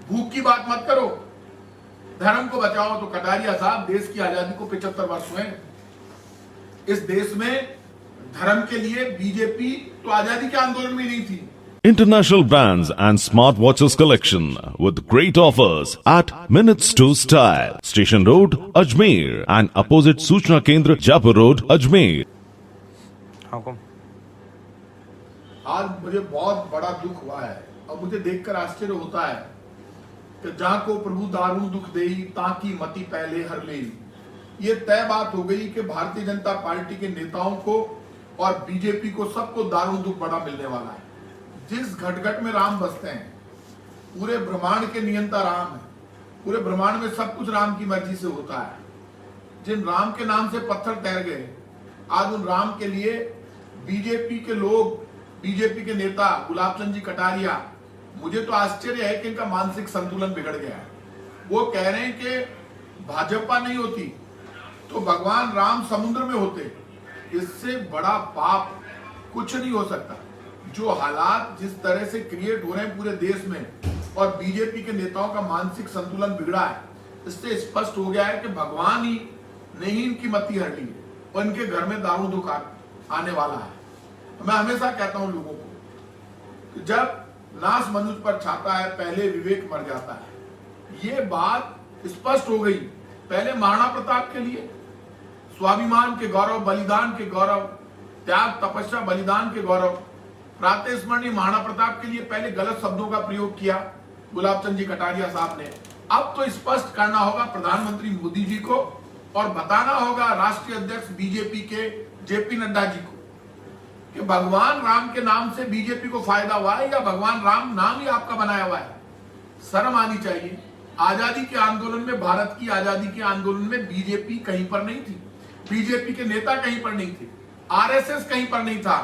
भूख की बात मत करो, धर्म को बचाओ। तो कटारिया साहब, देश की आजादी को 75 वर्ष हुए। इस देश में धर्म के लिए बीजेपी तो आजादी के आंदोलन में नहीं थी। International brands and smartwatches collection with great offers at Minutes to Style, Station Road, Ajmer and opposite Suchna Kendra, Jaipur Road, Ajmer. आज मुझे बहुत बड़ा दुख हुआ है और मुझे देखकर आश्चर्य होता है कि जहां को प्रभु दारुण दुख देई ताकि मति पहले हर ले। ये तय बात हो गई कि भारतीय जनता पार्टी के नेताओं को और बीजेपी को सबको दारुण दुख बड़ा मिलने वाला है। जिस घट में राम बसते हैं, पूरे ब्रह्मांड के नियंता राम है, पूरे ब्रह्मांड में सब कुछ राम की मर्जी से होता है। जिन राम के नाम से पत्थर तैर गए, आज उन राम के लिए बीजेपी के लोग, बीजेपी के नेता गुलाब चंद जी कटारिया, मुझे तो आश्चर्य है कि इनका मानसिक संतुलन बिगड़ गया है। वो कह रहे हैं कि भाजपा नहीं होती तो भगवान राम समुद्र में होते। इससे बड़ा पाप कुछ नहीं हो सकता। जो हालात जिस तरह से क्रिएट हो रहे हैं पूरे देश में और बीजेपी के नेताओं का मानसिक संतुलन बिगड़ा है, इससे स्पष्ट हो गया है कि भगवान ही ने ही इनकी मति हर ली है और इनके घर में दारू दुख आने वाला है। मैं हमेशा कहता हूं लोगों को कि जब नाश मनुष्य पर छाता है, पहले विवेक मर जाता है। ये बात स्पष्ट हो गई। पहले महाराणा प्रताप के लिए स्वाभिमान के गौरव, बलिदान के गौरव, त्याग तपस्या बलिदान के गौरव, प्रातः स्मरणीय महाराणा प्रताप के लिए पहले गलत शब्दों का प्रयोग किया गुलाब चंद जी कटारिया साहब ने। अब तो स्पष्ट करना होगा प्रधानमंत्री मोदी जी को और बताना होगा राष्ट्रीय अध्यक्ष बीजेपी के जेपी नड्डा जी को कि भगवान राम के नाम से बीजेपी को फायदा हुआ है या भगवान राम नाम ही आपका बनाया हुआ है। शर्म आनी चाहिए। आजादी के आंदोलन में, भारत की आजादी के आंदोलन में बीजेपी कहीं पर नहीं थी, बीजेपी के नेता कहीं पर नहीं थे, आरएसएस कहीं पर नहीं था।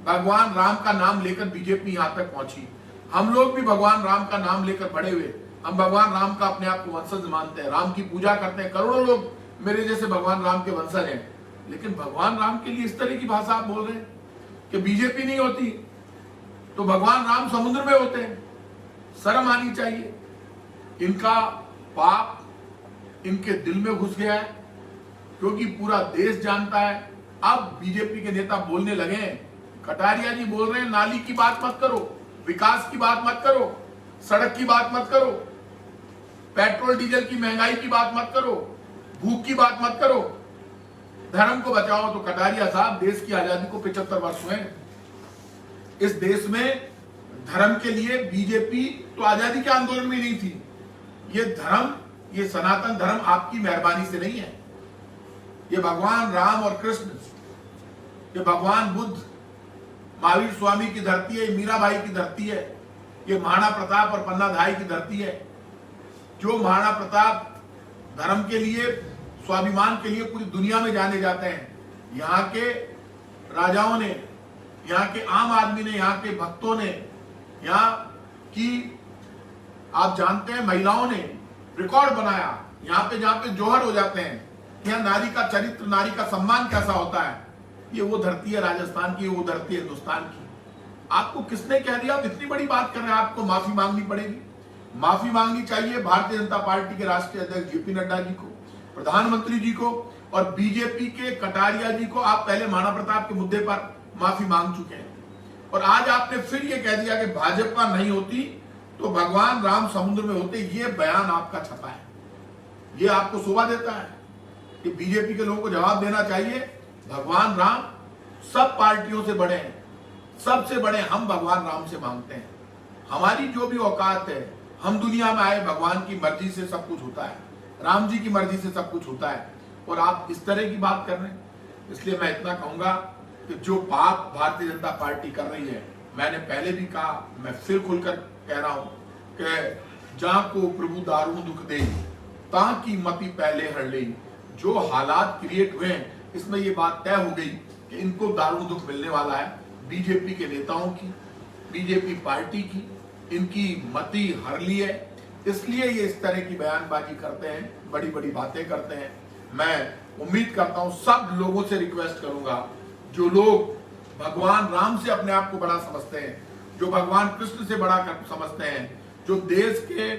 भगवान राम का नाम लेकर बीजेपी यहां तक पहुंची। हम लोग भी भगवान राम का नाम लेकर बड़े हुए। हम भगवान राम का अपने आप को वंशज मानते हैं, राम की पूजा करते हैं। करोड़ों लोग मेरे जैसे भगवान राम के वंशज हैं। लेकिन भगवान राम के लिए इस तरह की भाषा आप बोल रहे हैं कि बीजेपी नहीं होती तो भगवान राम समुद्र में होते हैं। शर्म आनी चाहिए। इनका पाप इनके दिल में घुस गया है क्योंकि पूरा देश जानता है। अब बीजेपी के नेता बोलने लगे हैं, कटारिया जी बोल रहे हैं नाली की बात मत करो, विकास की बात मत करो, सड़क की बात मत करो, पेट्रोल डीजल की महंगाई की बात मत करो, भूख की बात मत करो, धर्म को बचाओ। तो कटारिया साहब, देश की आजादी को 75 वर्ष हुए। इस देश में धर्म के लिए बीजेपी तो आजादी के आंदोलन में नहीं थी। ये धर्म, ये सनातन धर्म आपकी मेहरबानी से नहीं है। ये भगवान राम और कृष्ण, ये भगवान बुद्ध, महावीर स्वामी की धरती है, मीराबाई की धरती है, ये महाराणा प्रताप और पन्नाधाय की धरती है। जो महाराणा प्रताप धर्म के लिए, स्वाभिमान के लिए पूरी दुनिया में जाने जाते हैं। यहाँ के राजाओं ने, यहाँ के आम आदमी ने, यहाँ के भक्तों ने, यहाँ की आप जानते हैं महिलाओं ने रिकॉर्ड बनाया। यहाँ पे जहाँ पे जोहर हो जाते हैं, यहाँ नारी का चरित्र, नारी का सम्मान कैसा होता है। ये वो धरती है राजस्थान की, वो धरती है हिंदुस्तान की। आपको किसने कह दिया आप इतनी बड़ी बात कर रहे हैं? आपको माफी मांगनी पड़ेगी। माफी मांगनी चाहिए भारतीय जनता पार्टी के राष्ट्रीय अध्यक्ष जेपी नड्डा जी को, प्रधानमंत्री जी को और बीजेपी के कटारिया जी को। आप पहले महाराणा प्रताप के मुद्दे पर माफी मांग चुके हैं और आज आपने फिर ये कह दिया कि भाजपा नहीं होती तो भगवान राम समुद्र में होते। ये बयान आपका छपा है, ये आपको शोभा देता है कि बीजेपी के लोगों को जवाब देना चाहिए। भगवान राम सब पार्टियों से बड़े हैं, सबसे बड़े हम भगवान राम से मांगते हैं। हमारी जो भी औकात है, हम दुनिया में आए भगवान की मर्जी से सब कुछ होता है, राम जी की मर्जी से सब कुछ होता है और आप इस तरह की बात कर रहे हैं। इसलिए मैं इतना कहूंगा कि जो पाप भारतीय जनता पार्टी कर रही है, मैंने पहले भी कहा, मैं फिर खुलकर कह रहा हूं कि जहां को प्रभु दारुण दुख दे ताकि मति पहले हर ले। जो हालात क्रिएट हुए हैं, इसमें ये बात तय हो गई कि इनको दारुण दुख मिलने वाला है। बीजेपी के नेताओं की, बीजेपी पार्टी की, इनकी मति हर ली है, इसलिए ये इस तरह की बयानबाजी करते हैं, बड़ी बड़ी बातें करते हैं। मैं उम्मीद करता हूं, सब लोगों से रिक्वेस्ट करूंगा, जो लोग भगवान राम से अपने आप को बड़ा समझते हैं, जो भगवान कृष्ण से बड़ा समझते हैं, जो देश के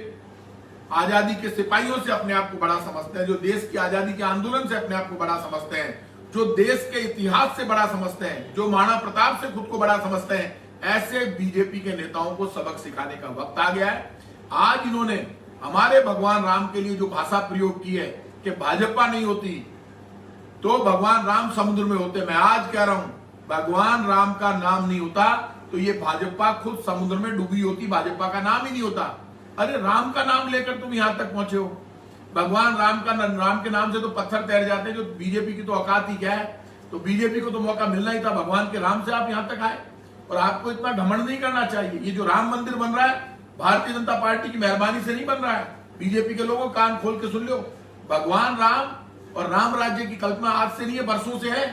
आजादी के सिपाहियों से अपने आप को बड़ा समझते हैं, जो देश की आजादी के आंदोलन से अपने आप को बड़ा समझते हैं, जो देश के इतिहास से बड़ा समझते हैं, जो महाराणा प्रताप से खुद को बड़ा समझते हैं, ऐसे बीजेपी के नेताओं को सबक सिखाने का वक्त आ गया है। आज इन्होंने हमारे भगवान राम के लिए जो भाषा प्रयोग की है कि भाजपा नहीं होती तो भगवान राम समुद्र में होते, मैं आज कह रहा हूं भगवान राम का नाम नहीं होता तो ये भाजपा खुद समुद्र में डूबी होती, भाजपा का नाम ही नहीं होता। अरे राम का नाम लेकर तुम यहां तक पहुंचे हो, भगवान राम के नाम से तो पत्थर तैर जाते हैं, जो बीजेपी की तो औकात ही क्या है। तो बीजेपी को तो मौका मिलना ही था, भगवान के राम से आप यहां तक आए। और आपको इतना घमंड नहीं करना चाहिए। ये जो राम मंदिर बन रहा है भारतीय जनता पार्टी की मेहरबानी से नहीं बन रहा है। बीजेपी के लोगों कान खोल के सुन लो, भगवान राम और राम राज्य की कल्पना आज से नहीं है, बरसों से है।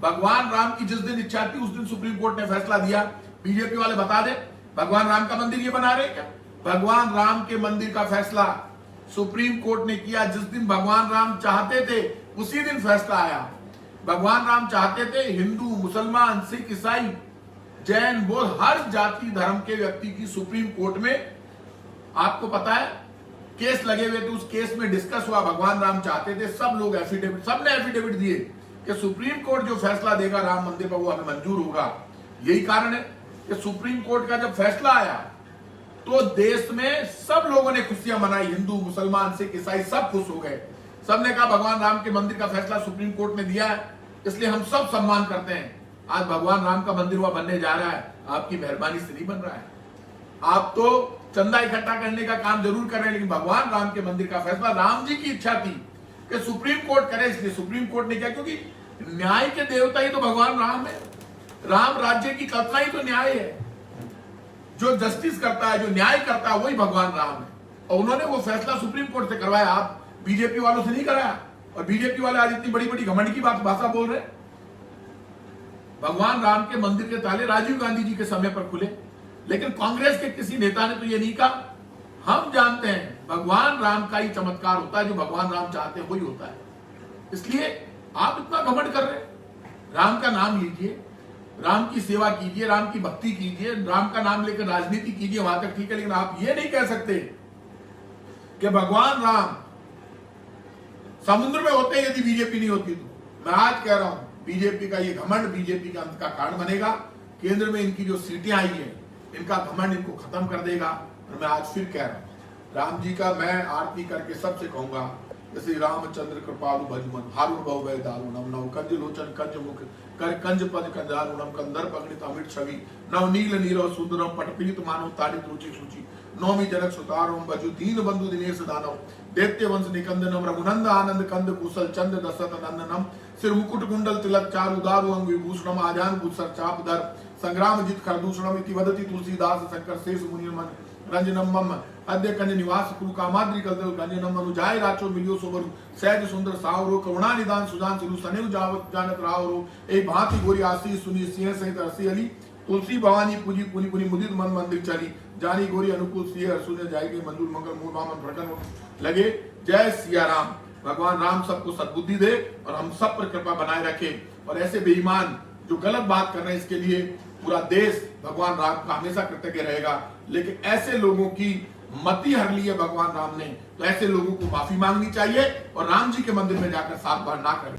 भगवान राम की जिस दिन इच्छा थी उस दिन सुप्रीम कोर्ट ने फैसला दिया। बीजेपी वाले बता दे भगवान राम का मंदिर ये बना रहे क्या? भगवान राम के मंदिर का फैसला सुप्रीम कोर्ट ने किया। जिस दिन भगवान राम चाहते थे उसी दिन फैसला आया। भगवान राम चाहते थे हिंदू, मुसलमान, सिख, ईसाई, जैन, बौद्ध, हर जाति धर्म के व्यक्ति की सुप्रीम कोर्ट में आपको पता है केस लगे हुए थे। उस केस में डिस्कस हुआ, भगवान राम चाहते थे, सब लोग एफिडेविट, सबने एफिडेविट दिए कि सुप्रीम कोर्ट जो फैसला देगा राम मंदिर पर वो हमें मंजूर होगा। यही कारण है कि सुप्रीम कोर्ट का जब फैसला आया तो देश में सब लोगों ने खुशियां मनाई, हिंदू, मुसलमान, सिख, ईसाई सब खुश हो गए। सबने कहा भगवान राम के मंदिर का फैसला सुप्रीम कोर्ट ने दिया है, इसलिए हम सब सम्मान करते हैं। आज भगवान राम का मंदिर वहां बनने जा रहा है, आपकी मेहरबानी से नहीं बन रहा है। आप तो चंदा इकट्ठा करने का काम जरूर कर रहे हैं, लेकिन भगवान राम के मंदिर का फैसला राम जी की इच्छा थी कि सुप्रीम कोर्ट करे, इसलिए सुप्रीम कोर्ट ने किया। क्योंकि न्याय के देवता ही तो भगवान राम है, राम राज्य की कल्पना ही तो न्याय है। जो जस्टिस करता है, जो न्याय करता है, वही भगवान राम है। और उन्होंने वो फैसला सुप्रीम कोर्ट से करवाया, आप बीजेपी वालों से नहीं कराया। और बीजेपी वाले आज इतनी बड़ी बड़ी घमंड की भाषा बोल रहे। भगवान राम के मंदिर के ताले राजीव गांधी जी के समय पर खुले, लेकिन कांग्रेस के किसी नेता ने तो ये नहीं कहा। हम जानते हैं भगवान राम का ही चमत्कार होता है, जो भगवान राम चाहते हैं वही होता है। इसलिए आप इतना घमंड कर रहे हैं। राम का नाम लीजिए, राम की सेवा कीजिए, राम की भक्ति कीजिए, राम का नाम लेकर राजनीति कीजिए, वहां तक ठीक है। लेकिन आप ये नहीं कह सकते कि भगवान राम समुद्र में होते यदि बीजेपी नहीं होती तो। मैं आज कह रहा हूं बीजेपी का ये घमंड बीजेपी का अंत का कारण बनेगा। केंद्र में इनकी जो सीटें आई है, इनका घमंड इनको खत्म कर देगा। और मैं आज फिर कह रहा हूं, राम जी का मैं आरती करके सबसे कहूंगा, जैसे रामचंद्र कृपालु भजमन हारुण भव वै दारुणम नव कंज लोचन कंज मुख कर कंज पद कंजारुणम कंदर पगड़ित अमित छवि नव नील नीरव सुंदरम पटपीत मानव ताड़ित रुचि सूचि नौमी जनक सुतारम बजु दीन बंधु दिनेश दानव दैत्य वंश निकंदनम रघुनंद आनंद कंद कुशल चंद दशरथ नंदनम सिर मुकुट कुंडल तिलक चारु दारु अंग विभूषणम आजान गुसर चाप धर संग्राम जित खरदूषणम इति वदति तुलसीदास शंकर शेष मुनि मन रंजनम मम अद्य कंज निवास कुरु कामाद्रि कलदल गंजनम अनुजाय राचो मिलियो सोबरु सहज सुंदर सावरो करुणा निदान सुजान सिरु सनेव जावत जानत रावरो ए भांति गोरी आशीष सुनी सिंह सहित रसी अली तुलसी भवानी पूजी पुनि पुनि मुदित मन मंदिर चली जानी गोरी अनुकूल सिंह सुने जाएगी मंजूर मंगल मूल बामन भड़कन लगे। जय सिया राम। भगवान राम सबको सद्बुद्धि दे और हम सब पर कृपा बनाए रखे। और ऐसे बेईमान जो गलत बात कर रहे हैं, इसके लिए पूरा देश भगवान राम का हमेशा कृतज्ञ रहेगा। लेकिन ऐसे लोगों की मति हर ली है भगवान राम ने, तो ऐसे लोगों को माफी मांगनी चाहिए और राम जी के मंदिर में जाकर 7 बार ना करें।